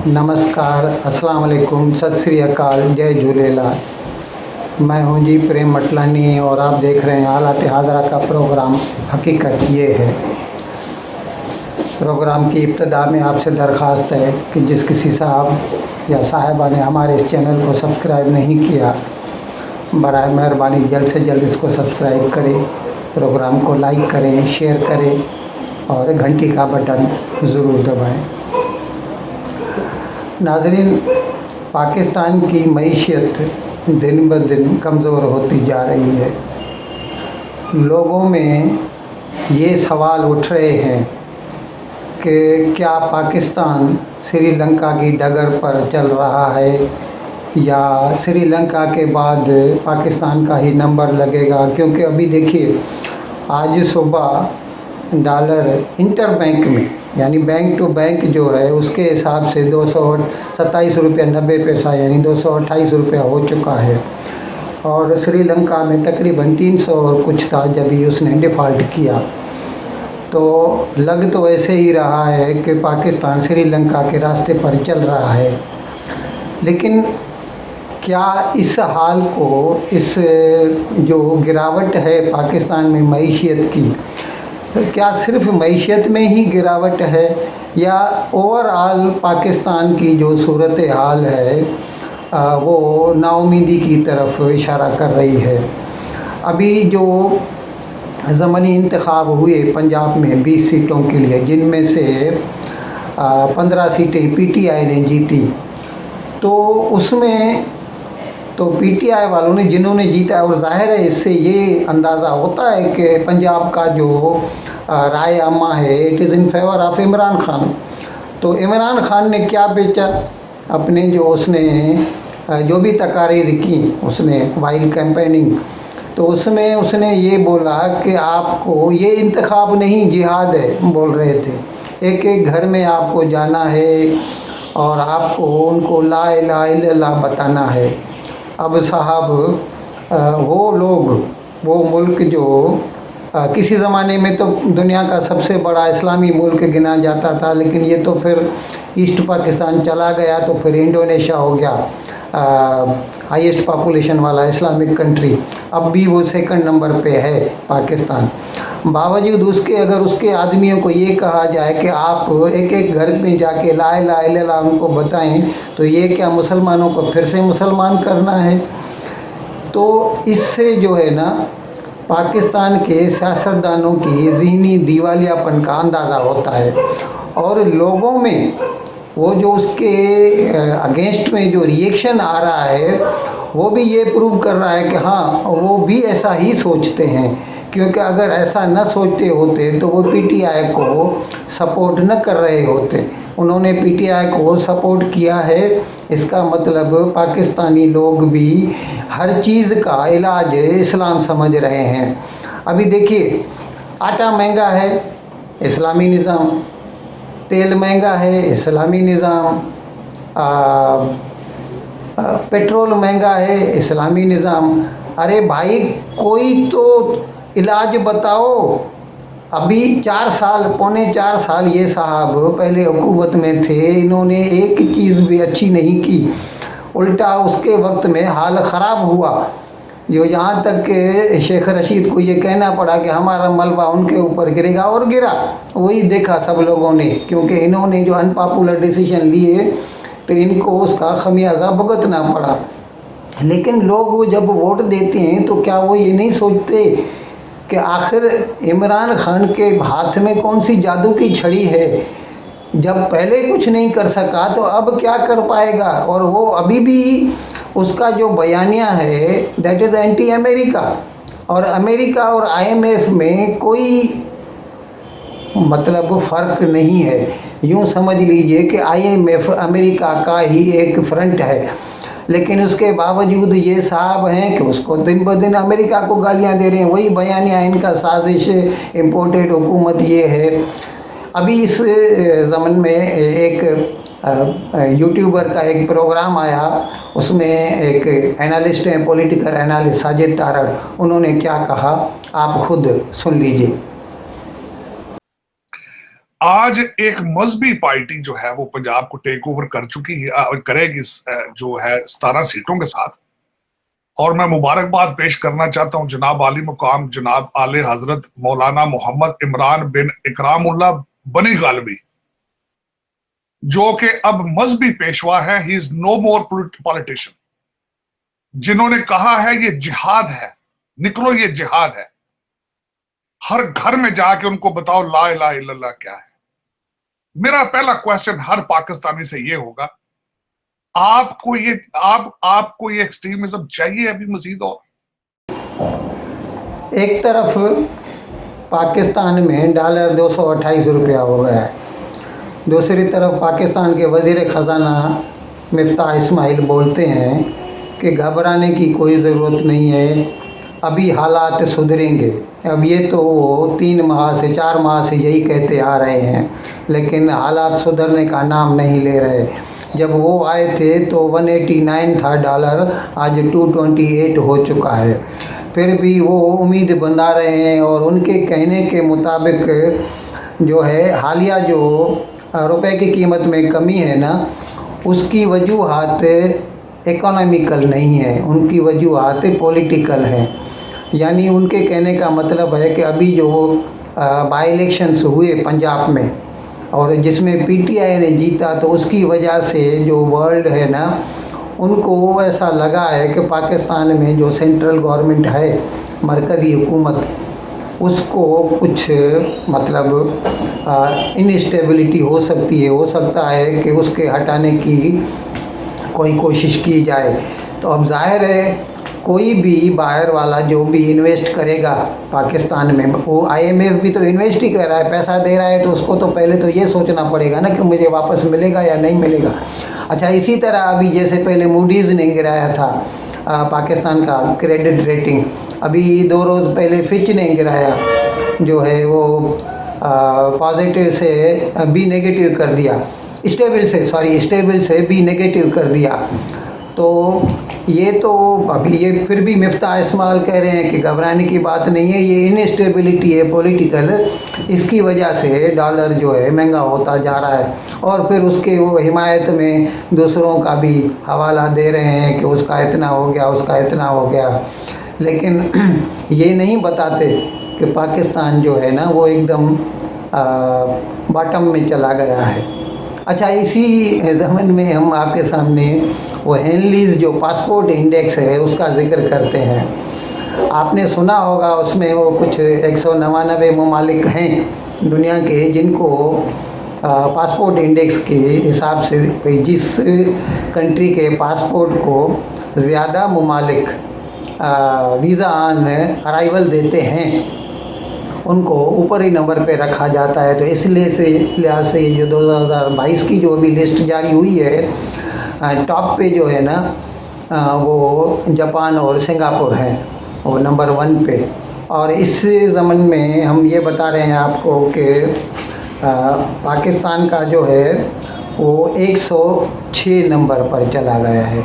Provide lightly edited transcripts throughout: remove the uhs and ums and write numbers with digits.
नमस्कार, अस्सलाम वालेकुम, सत श्री अकाल, जय झूलेलाल। मैं हूं जी प्रेम मटलानी और आप देख रहे हैं हालात हाज़रा का प्रोग्राम। हकीकत ये है, प्रोग्राम की इब्तिदा में आपसे दरख्वास्त है कि जिस किसी साहब या साहिबा ने हमारे इस चैनल को सब्सक्राइब नहीं किया, बराए मेहरबानी जल्द से जल्द इसको सब्सक्राइब करें, प्रोग्राम को लाइक करें, शेयर करें और घंटी का बटन ज़रूर दबाएं। नाज़रीन, पाकिस्तान की मईशत दिन ब दिन कमज़ोर होती जा रही है। लोगों में ये सवाल उठ रहे हैं कि क्या पाकिस्तान श्रीलंका की डगर पर चल रहा है या श्रीलंका के बाद पाकिस्तान का ही नंबर लगेगा। क्योंकि अभी देखिए, आज सुबह डॉलर इंटर बैंक में यानी बैंक टू बैंक जो है उसके हिसाब से 227 रुपये 90 पैसा यानी 228 रुपया हो चुका है। और श्रीलंका में तकरीबन 300 और कुछ था जब ही उसने डिफ़ॉल्ट किया। तो लग तो ऐसे ही रहा है कि पाकिस्तान श्रीलंका के रास्ते पर चल रहा है। लेकिन क्या इस हाल को, इस जो गिरावट है पाकिस्तान में मईशत की, क्या सिर्फ मईशत में ही गिरावट है या ओवरऑल पाकिस्तान की जो सूरत हाल है वो नाउमीदी की तरफ इशारा कर रही है। अभी जो ज़मनी इंतखाब हुए पंजाब में 20 सीटों के लिए, जिनमें से 15 सीटें पीटीआई ने जीती, तो उसमें तो पीटीआई वालों ने जिन्होंने जीता, और ज़ाहिर है इससे ये अंदाज़ा होता है कि पंजाब का जो राय अम्मा है it is in favour of Imran Khan. तो इमरान खान ने क्या बेचा अपने, जो उसने जो भी तकारीर की उसने वाइल कैंपेनिंग, तो उसमें उसने ये बोला कि आपको ये इंतखाब नहीं जिहाद है, बोल रहे थे। एक एक घर में आपको जाना है और आपको उनको ला इलाहा इल्लल्लाह बताना है। अब साहब, वो लोग, वो मुल्क जो किसी ज़माने में तो दुनिया का सबसे बड़ा इस्लामी मुल्क गिना जाता था, लेकिन ये तो फिर ईस्ट पाकिस्तान चला गया, तो फिर इंडोनेशिया हो गया हाईएस्ट पॉपुलेशन वाला इस्लामिक कंट्री। अब भी वो सेकंड नंबर पे है पाकिस्तान। बावजूद उसके, अगर उसके आदमियों को ये कहा जाए कि आप एक एक घर में जाके ला इलाहा इल्लल्लाह उनको बताएं, तो ये क्या मुसलमानों को फिर से मुसलमान करना है? तो इससे जो है ना, पाकिस्तान के सियासतदानों की ज़हनी दिवालियापन का अंदाज़ा होता है। और लोगों में वो जो उसके अगेंस्ट में जो रिएक्शन आ रहा है वो भी ये प्रूव कर रहा है कि हाँ, वो भी ऐसा ही सोचते हैं। क्योंकि अगर ऐसा न सोचते होते तो वो पीटीआई को सपोर्ट न कर रहे होते। उन्होंने पीटीआई को सपोर्ट किया है। इसका मतलब पाकिस्तानी लोग भी हर चीज़ का इलाज इस्लाम समझ रहे हैं। अभी देखिए, आटा महंगा है, इस्लामी निज़ाम; तेल महंगा है, इस्लामी निज़ाम; पेट्रोल महंगा है, इस्लामी निज़ाम। अरे भाई, कोई तो इलाज बताओ। अभी 4 साल, पौने 4 साल ये साहब पहले हुकूमत में थे, इन्होंने एक चीज़ भी अच्छी नहीं की, उल्टा उसके वक्त में हाल ख़राब हुआ। जो यहाँ तक कि शेख रशीद को ये कहना पड़ा कि हमारा मलबा उनके ऊपर गिरेगा, और गिरा। वही देखा सब लोगों ने, क्योंकि इन्होंने जो अनपॉपुलर डिसीजन लिए तो इनको उसका खमियाजा भुगतना पड़ा। लेकिन लोग जब वोट देते हैं तो क्या वो ये नहीं सोचते कि आखिर इमरान खान के हाथ में कौन सी जादू की छड़ी है? जब पहले कुछ नहीं कर सका तो अब क्या कर पाएगा? और वो अभी भी उसका जो बयानिया है दैट इज़ एंटी अमेरिका। और अमेरिका और आईएमएफ में कोई मतलब फ़र्क नहीं है। यूँ समझ लीजिए कि आईएमएफ अमेरिका का ही एक फ्रंट है। लेकिन उसके बावजूद ये साहब हैं कि उसको दिन ब दिन अमेरिका को गालियां दे रहे हैं। वही बयानिया इनका, साजिश, इम्पोर्टेड हुकूमत ये है। अभी इस ज़मन में एक यूट्यूबर का एक प्रोग्राम आया, उसमें एक एनालिस्ट हैं, पॉलिटिकल एनालिस्ट साजिद तारड़, उन्होंने क्या कहा आप खुद सुन लीजिए। आज एक मजहबी पार्टी जो है वो पंजाब को टेक ओवर कर चुकी है और करेगी जो है 17 सीटों के साथ। और मैं मुबारकबाद पेश करना चाहता हूं जनाब आली मुकाम जनाब आले हजरत मौलाना मोहम्मद इमरान बिन इकरामुल्लाह बनी गालवी, जो कि अब मजहबी पेशवा है। He is no more politician, जिन्होंने कहा है ये जिहाद है, निकलो ये जिहाद है। हर घर में जाके उनको बताओ ला इलाहा इल्लल्लाह क्या है। मेरा पहला क्वेश्चन हर पाकिस्तानी से ये होगा, आपको ये एक्सट्रीमिज्म चाहिए अभी मजीद? और एक तरफ पाकिस्तान में डॉलर 228 रुपया हो गया है, दूसरी तरफ पाकिस्तान के वज़ीर ख़जाना मिफ्ताह इस्माइल बोलते हैं कि घबराने की कोई ज़रूरत नहीं है, अभी हालात सुधरेंगे। अब ये तो वो 3 माह से 4 माह से यही कहते आ रहे हैं, लेकिन हालात सुधरने का नाम नहीं ले रहे। जब वो आए थे तो 189 था डॉलर, आज 228 हो चुका है। फिर भी वो उम्मीद बंधा रहे हैं और उनके कहने के मुताबिक जो है हालिया जो रुपए की कीमत में कमी है ना, उसकी वजूहात इकोनॉमिकल नहीं है, उनकी वजूहात पॉलिटिकल है। यानी उनके कहने का मतलब है कि अभी जो बाई इलेक्शंस हुए पंजाब में और जिसमें पीटीआई ने जीता, तो उसकी वजह से जो वर्ल्ड है ना, उनको ऐसा लगा है कि पाकिस्तान में जो सेंट्रल गवर्नमेंट है, मरकज़ी हुकूमत, उसको कुछ मतलब इनस्टेबिलिटी हो सकती है, हो सकता है कि उसके हटाने की कोई कोशिश की जाए। तो अब जाहिर है कोई भी बाहर वाला जो भी इन्वेस्ट करेगा पाकिस्तान में, वो आईएमएफ भी तो इन्वेस्ट ही कर रहा है, पैसा दे रहा है, तो उसको तो पहले तो ये सोचना पड़ेगा ना कि मुझे वापस मिलेगा या नहीं मिलेगा। अच्छा, इसी तरह अभी जैसे पहले मूडीज़ ने गिराया था पाकिस्तान का क्रेडिट रेटिंग, अभी 2 रोज़ पहले फिच ने गिराया, जो है वो पॉजिटिव से बी नेगेटिव कर दिया, स्टेबल से बी नेगेटिव कर दिया। तो ये तो अभी ये फिर भी मिफ्ताह इस्माइल कह रहे हैं कि घबराने की बात नहीं है, ये इनस्टेबिलिटी है पॉलिटिकल, इसकी वजह से डॉलर जो है महंगा होता जा रहा है। और फिर उसके वो हिमायत में दूसरों का भी हवाला दे रहे हैं कि उसका इतना हो गया, उसका इतना हो गया, लेकिन ये नहीं बताते कि पाकिस्तान जो है ना वो एकदम बॉटम में चला गया है। अच्छा, इसी ज़मन में हम आपके सामने वो हेनलीज़ जो पासपोर्ट इंडेक्स है उसका ज़िक्र करते हैं। आपने सुना होगा, उसमें वो कुछ 199 ममालिक हैं दुनिया के जिनको पासपोर्ट इंडेक्स के हिसाब से जिस कंट्री के पासपोर्ट को ज़्यादा ममालिक वीज़ा ऑन अराइवल देते हैं, उनको ऊपरी नंबर पे रखा जाता है। तो इसलिए से लिहाज से ये जो 2022 की जो अभी लिस्ट जारी हुई है, टॉप पे जो है ना वो जापान और सिंगापुर हैं, वो नंबर 1 पे। और इस ज़मन में हम ये बता रहे हैं आपको कि पाकिस्तान का जो है वो 106 नंबर पर चला गया है।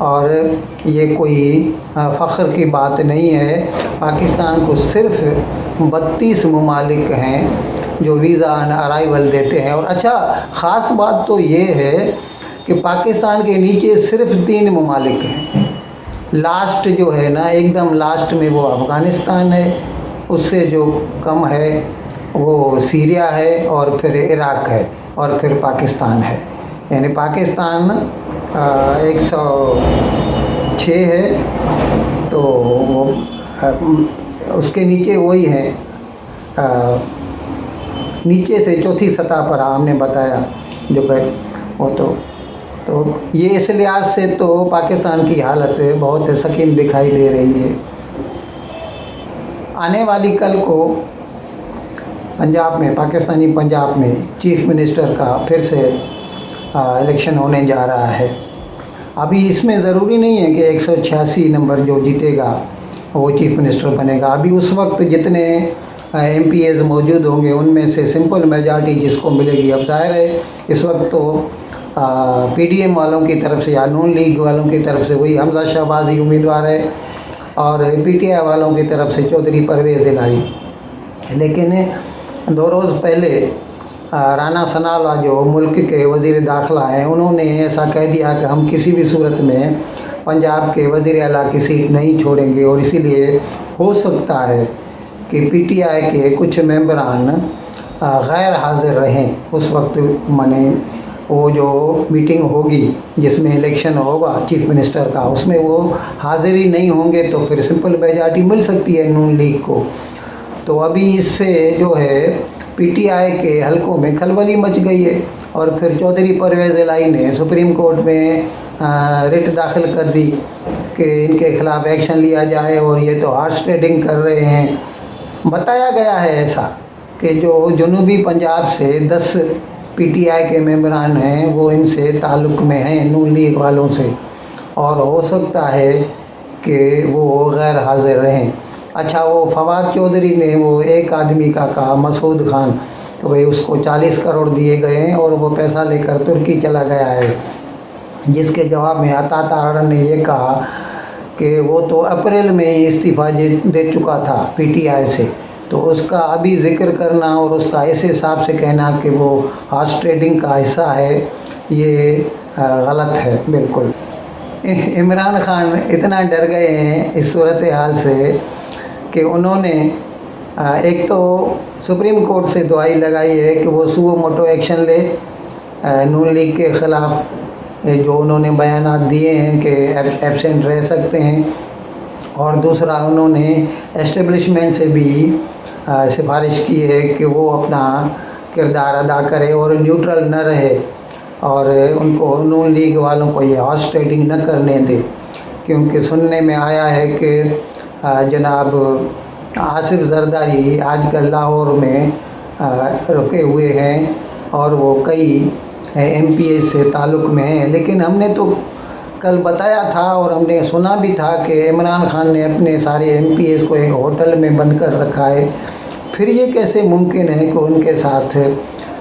और ये कोई फ़ख्र की बात नहीं है, पाकिस्तान को सिर्फ 32 ममालिक हैं जो वीज़ा ऑन अराइवल देते हैं। और अच्छा, ख़ास बात तो ये है कि पाकिस्तान के नीचे सिर्फ 3 ममालिक हैं। लास्ट जो है ना, एकदम लास्ट में वो अफ़गानिस्तान है, उससे जो कम है वो सीरिया है, और फिर इराक़ है, और फिर पाकिस्तान है। यानी पाकिस्तान 106 है, तो वो उसके नीचे वही है, नीचे से चौथी सतह पर हमने बताया जो कि वो तो ये इस लिहाज से तो पाकिस्तान की हालत बहुत सकीन दिखाई दे रही है। आने वाली कल को पंजाब में, पाकिस्तानी पंजाब में चीफ मिनिस्टर का फिर से इलेक्शन होने जा रहा है। अभी इसमें ज़रूरी नहीं है कि 186 नंबर जो जीतेगा वो चीफ मिनिस्टर बनेगा। अभी उस वक्त जितने MPs मौजूद होंगे उनमें से सिंपल मेजॉरिटी जिसको मिलेगी। अब जाहिर है इस वक्त तो PDM वालों की तरफ से या नून लीग वालों की तरफ से वही हमजा शहबाजी उम्मीदवार है, और PTI वालों की तरफ से चौधरी परवेज़ इलाही। लेकिन 2 रोज़ पहले राना सनाउल्लाह जो मुल्क के वज़ीर दाखिला हैं, उन्होंने ऐसा कह दिया कि हम किसी भी सूरत में पंजाब के वज़ीर आला की सीट नहीं छोड़ेंगे, और इसीलिए हो सकता है कि पीटीआई के कुछ मेंबरान गैर हाज़िर रहें उस वक्त। माने वो जो मीटिंग होगी जिसमें इलेक्शन होगा चीफ मिनिस्टर का, उसमें वो हाज़िर ही नहीं होंगे, तो फिर सिंपल मेजॉरिटी मिल सकती है नून लीग को। तो अभी इससे जो है पीटीआई के हलकों में खलबली मच गई है, और फिर चौधरी परवेज़ इलाही ने सुप्रीम कोर्ट में रिट दाखिल कर दी कि इनके ख़िलाफ़ एक्शन लिया जाए, और ये तो हॉर्स ट्रेडिंग कर रहे हैं। बताया गया है ऐसा कि जो जनूबी पंजाब से 10 पीटीआई के मेंबरान हैं वो इनसे ताल्लुक़ में हैं नून लीग वालों से, और हो सकता है कि वो गैर हाज़िर रहें। अच्छा, वो फवाद चौधरी ने वो एक आदमी का कहा, मसूद खान, तो भाई उसको 40 करोड़ दिए गए हैं और वो पैसा लेकर तुर्की चला गया है, जिसके जवाब में अता तारड़ ने ये कहा कि वो तो अप्रैल में ही इस्तीफ़ा दे चुका था पीटीआई से, तो उसका अभी ज़िक्र करना और उसका ऐसे हिसाब से कहना कि वो हॉर्स ट्रेडिंग का हिस्सा है, ये गलत है बिल्कुल। इमरान खान इतना डर गए हैं इस सूरत हाल से कि उन्होंने एक तो सुप्रीम कोर्ट से दुआई लगाई है कि वो सुओ मोटो एक्शन ले नून लीग के ख़िलाफ़, जो उन्होंने बयानात दिए हैं कि एब्सेंट रह सकते हैं, और दूसरा उन्होंने एस्टेब्लिशमेंट से भी सिफारिश की है कि वो अपना किरदार अदा करे और न्यूट्रल न रहे, और उनको नून लीग वालों को ये हॉर्स ट्रेडिंग न करने दे। क्योंकि सुनने में आया है कि जनाब आसिफ जरदारी आजकल लाहौर में रुके हुए हैं, और वो कई एमपीएस से ताल्लुक़ में हैं। लेकिन हमने तो कल बताया था और हमने सुना भी था कि इमरान खान ने अपने सारे एमपीएस को एक होटल में बंद कर रखा है। फिर ये कैसे मुमकिन है कि उनके साथ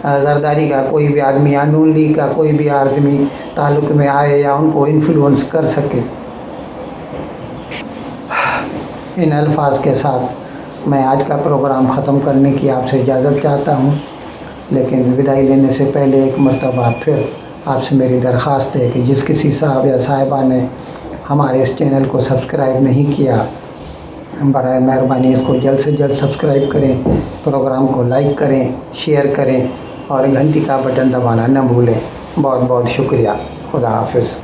जरदारी का कोई भी आदमी या नून लीग का कोई भी आदमी ताल्लुक़ में आए या उनको इन्फ्लुएंस कर सके। इन अल्फाज के साथ मैं आज का प्रोग्राम ख़त्म करने की आपसे इजाज़त चाहता हूँ, लेकिन विदाई लेने से पहले एक मरतबा फिर आपसे मेरी दरख्वास्त है कि जिस किसी साहब या साहिबा ने हमारे इस चैनल को सब्सक्राइब नहीं किया, बराए मेहरबानी इसको जल्द से जल्द सब्सक्राइब करें, प्रोग्राम को लाइक करें, शेयर करें और घंटी का बटन दबाना न भूलें। बहुत बहुत शुक्रिया। खुदा हाफिज़।